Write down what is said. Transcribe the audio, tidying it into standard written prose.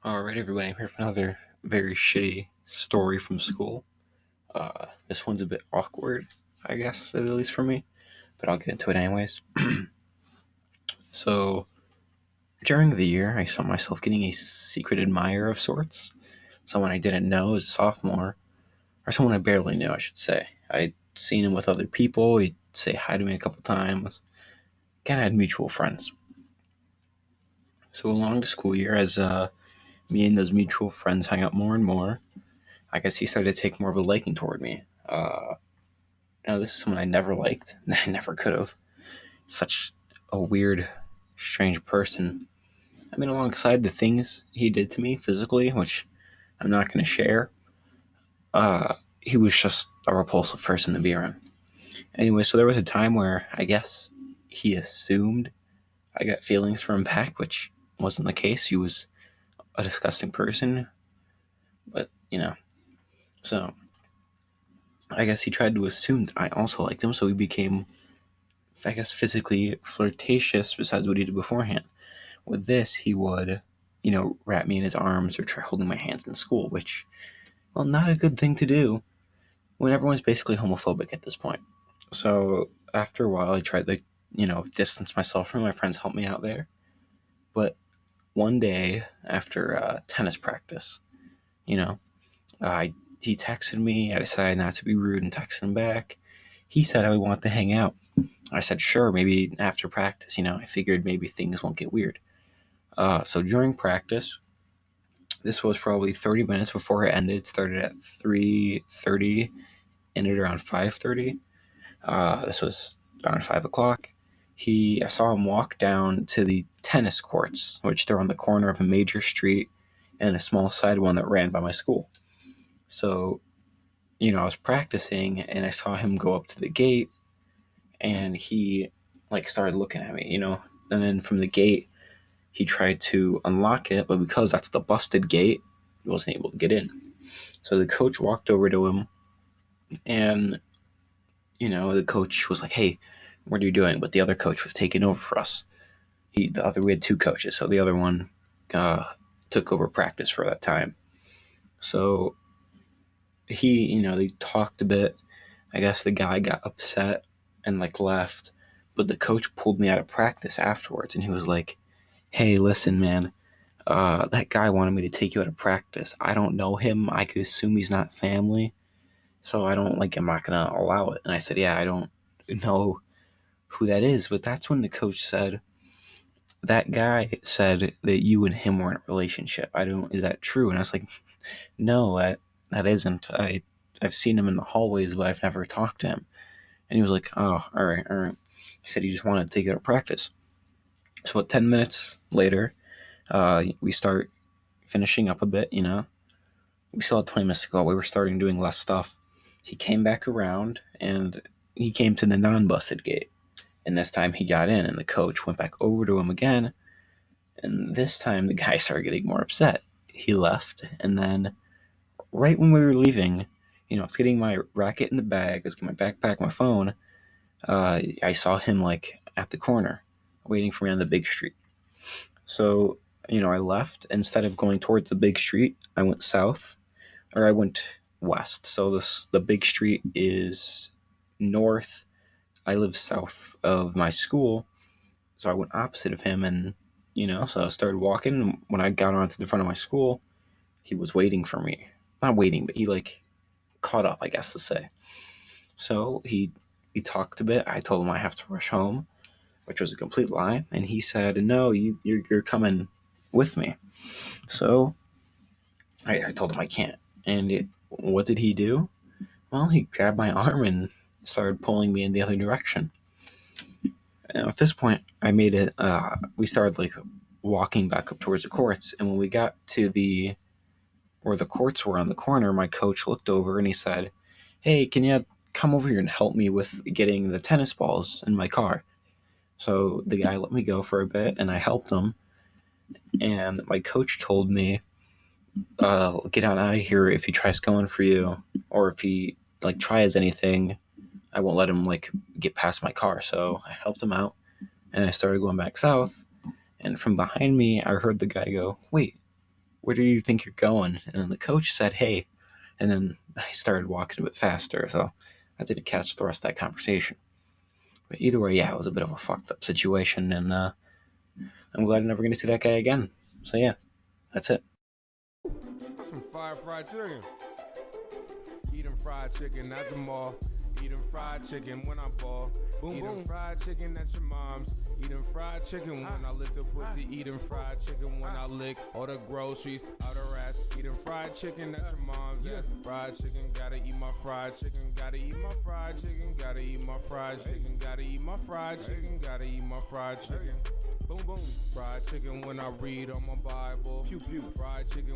Alright, everybody, I'm here for another very shitty story from school. This one's a bit awkward, I guess, at least for me, but I'll get into it anyways. So, during the year, I saw myself getting a secret admirer of sorts. Someone I didn't know as sophomore, or someone I barely knew, I should say. I'd seen him with other people, he'd say hi to me a couple times, kind of had mutual friends. So, along the school year, as me and those mutual friends hung out more and more, I guess he started to take more of a liking toward me. This is someone I never liked. I never could have. Such a weird, strange person. I mean, alongside the things he did to me physically, which I'm not going to share, he was just a repulsive person to be around. Anyway, so there was a time where I guess he assumed I got feelings for him back, which wasn't the case. He was a disgusting person, but so I guess he tried to assume that I also liked him, so he became, I guess, physically flirtatious besides what he did beforehand. With this, he would, wrap me in his arms or try holding my hands in school, which, well, not a good thing to do when everyone's basically homophobic at this point. So after a while, I tried to, distance myself from him. My friends helped me out there. But one day after tennis practice, you know, he texted me. I decided not to be rude and texted him back. He said I would want to hang out. I said, sure, maybe after practice. I figured maybe things won't get weird. So during practice, this was probably 30 minutes before it ended. It started at 3:30, ended around 5:30. This was around 5 o'clock. I saw him walk down to the tennis courts, which they're on the corner of a major street and a small side one that ran by my school. So, I was practicing and I saw him go up to the gate and he started looking at me, and then from the gate, he tried to unlock it, but because that's the busted gate, he wasn't able to get in. So the coach walked over to him, and the coach was like, "Hey, what are you doing?" But the other coach was taking over for us. We had two coaches, so the other one took over practice for that time. So they talked a bit. I guess the guy got upset and left, but the coach pulled me out of practice afterwards, and he was like, "Hey, listen, man. That guy wanted me to take you out of practice. I don't know him. I could assume he's not family. So I'm not going to allow it." And I said, "Yeah, I don't know who that is." But that's when the coach said, "That guy said that you and him were in a relationship. Is that true?" And I was like, "No, that isn't. I've seen him in the hallways, but I've never talked to him." And he was like, "Oh, all right, all right." He said he just wanted to take you out of practice. So about 10 minutes later, we start finishing up a bit, We still had 20 minutes to go. We were starting doing less stuff. He came back around and he came to the non-busted gate. And this time he got in and the coach went back over to him again. And this time the guy started getting more upset. He left. And then right when we were leaving, I was getting my racket in the bag, I was getting my backpack, my phone. I saw him at the corner waiting for me on the big street. So, I left. Instead of going towards the big street, I went south, or I went west. So the big street is north. I live south of my school, so I went opposite of him, and so I started walking. When I got onto the front of my school, he was waiting for me. Not waiting, but he caught up, I guess to say. So we talked a bit. I told him I have to rush home, which was a complete lie, and he said, "No, you're coming with me." So I told him I can't. And what did he do? Well, he grabbed my arm and started pulling me in the other direction. And at this point, I made it. We started walking back up towards the courts, and when we got to the where the courts were on the corner, my coach looked over and he said, "Hey, can you come over here and help me with getting the tennis balls in my car?" So the guy let me go for a bit, and I helped him. And my coach told me, "Get on out of here if he tries going for you, or if he tries anything. I won't let him get past my car." So I helped him out, and I started going back south. And from behind me, I heard the guy go, "Wait, where do you think you're going? And then the coach said, hey. And then I started walking a bit faster, so I didn't catch the rest of that conversation. But either way, yeah, it was a bit of a fucked up situation, and I'm glad I'm never going to see that guy again. So yeah, that's it. Some fried chicken. Eating fried chicken at the mall. Eating fried chicken when I ball. Boom, eating boom. Fried chicken at your mom's. Eating fried chicken when I lick the pussy. Eating fried chicken when I lick all the groceries out her ass. Eating fried chicken at your mom's. Yeah. Fried chicken, gotta eat my fried chicken. Gotta eat my fried chicken. Gotta eat my fried chicken. Gotta eat my fried chicken. Gotta eat my fried chicken. Boom, boom. Fried chicken when I read on my Bible. Pew, pew. Fried chicken.